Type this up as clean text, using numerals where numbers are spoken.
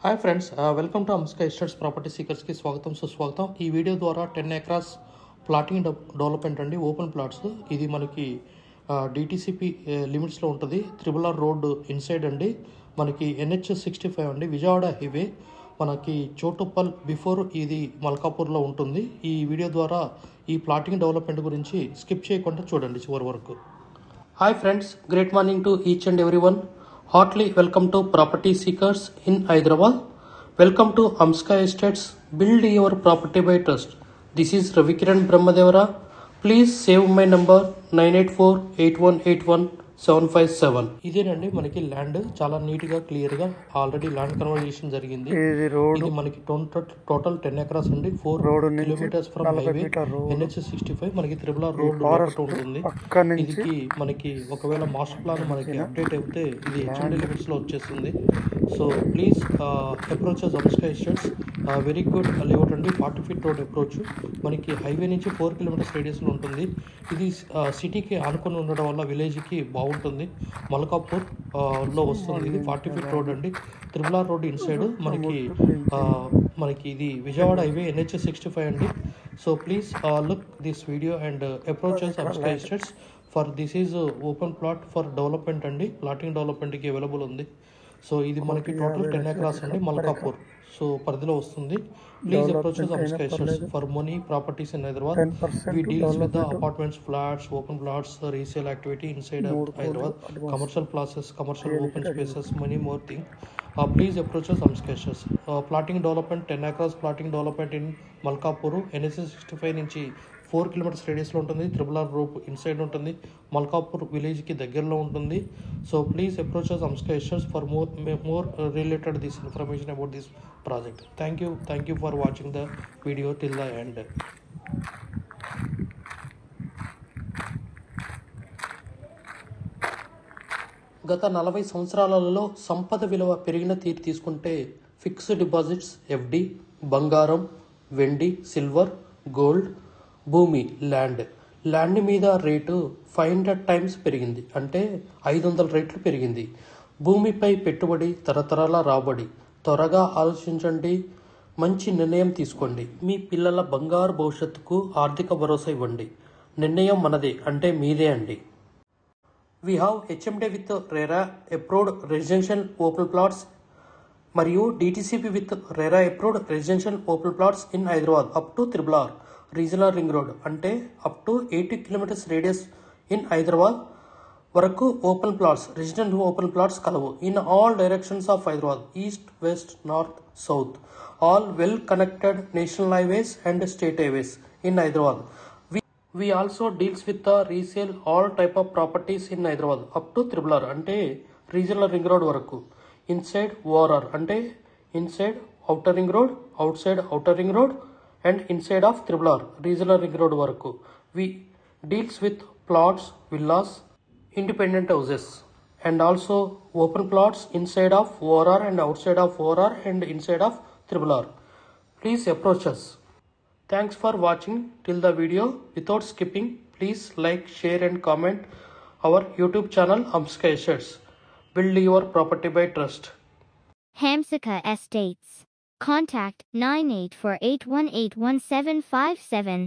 Hi friends, welcome to Amska estates property సీకర్స్కి స్వాగతం సుస్వాగతం. ఈ వీడియో ద్వారా 10 ఎకరాస్ ప్లాటింగ్ డెవలప్మెంట్ అండి, ఓపెన్ ప్లాట్స్. ఇది మనకి డిటీసీపీ లిమిట్స్లో ఉంటుంది. త్రిబుల్ ఆర్ రోడ్ ఇన్సైడ్ అండి, మనకి NH65 అండి, విజయవాడ హైవే. మనకి చోటుప్పల్ బిఫోర్ ఇది మల్కాపూర్లో ఉంటుంది. ఈ వీడియో ద్వారా ఈ ప్లాటింగ్ డెవలప్మెంట్ గురించి స్కిప్ చేయకుండా చూడండి చివరి వరకు. Hi friends, great morning to each and every one. Heartily welcome to Property Seekers in Hyderabad. Welcome to Amska Estates. Build your property by trust. This is Ravikiran Brahmadevara. Please save my number 9848181757. ఇదేనండి మనకి land, చాలా neat గా clear గా already land conversation జరిగింది. ఇది మనకి total 10 acres అండి, 4 kilometres from highway NH65. మనకి త్రిబుల్ ఆర్ రోడ్ ఉంటుంది. ఇది మనకి ఒకవేళ మాస్టర్ ప్లాన్ మనకి అప్డేట్ అయితే ఇది HMD లిమిట్స్ లో వచ్చేస్తుంది. So please approach Amska estates. Very good layout అండి, 40 feet రోడ్ అప్రోచ్. మనకి హైవే నుంచి 4 kilometers రేడియస్ లో ఉంటుంది. ఇది సిటీకి ఆనుకొని ఉండడం వల్ల విలేజ్ కి బాగుంటుంది. మల్కాపూర్ లో వస్తుంది. ఇది 40 feet రోడ్ అండి, త్రిబుల్ ఆర్ రోడ్ ఇన్సైడ్. మనకి ఇది విజయవాడ హైవే NH65 అండి. So please look this video and approach Amska estates for this is open plot for development అండి. ప్లాటింగ్ డెవలప్మెంట్కి అవైలబుల్ ఉంది. సో ఇది మనకి టోటల్ 10 ఎకరాస్ అండి, మల్కాపూర్ సో పరిధిలో వస్తుంది. Please approach Amska estates for many properties in Hyderabad. We deals with the apartments, flats, open plots, resale activity inside Hyderabad, commercial plazas, commercial open spaces, many more things. Please approach us Amska Estates. Plotting development, 10 acres plotting development in Malkapur, NH65 నుంచి 4 kilometers రేడియస్లో ఉంటుంది. Triple R road inside ఉంటుంది, మల్కాపూర్ విలేజ్కి దగ్గరలో ఉంటుంది. So please approach us Amska Estates for more related this information about this project. Thank you for watching the video till the end. గత 40 సంవత్సరాలలో సంపద విలువ పెరిగిన తీరు తీసుకుంటే ఫిక్స్డ్ డిపాజిట్స్, FD, బంగారం, వెండి, సిల్వర్, గోల్డ్, భూమి, ల్యాండ్ మీద రేటు 500 times పెరిగింది, అంటే 500 రెట్లు పెరిగింది. భూమిపై పెట్టుబడి తరతరాల రాబడి. త్వరగా ఆలోచించండి, మంచి నిర్ణయం తీసుకోండి. మీ పిల్లల బంగారు భవిష్యత్తుకు ఆర్థిక భరోసా ఇవ్వండి. నిర్ణయం మనదే, అంటే మీదే అండి. We have HMD with RERA approved residential open plots మరియు DTCP with RERA approved residential open plots in Hyderabad up to Triple R regional ring road, అంటే up to 80 kilometers radius in Hyderabad వరకు open plots, resident open plots కలవు. In all directions of Hyderabad, east, west, north, south, all well connected national highways and state highways in Hyderabad. We also deals with the resale all type of properties in Hyderabad up to Triple R, అంటే regional ring road వరకు. Inside ORR, అంటే inside outer ring road, outside outer ring road and inside of Triple R regional ring road వరకు. We deals with plots, villas, independent houses and also open plots inside of ORR and outside of ORR and inside of Triple R. Please approach us. Thanks for watching till the video. Without skipping, please like, share and comment our YouTube channel Amska Estates. Build your property by trust. Amska Estates. Contact 9848181757.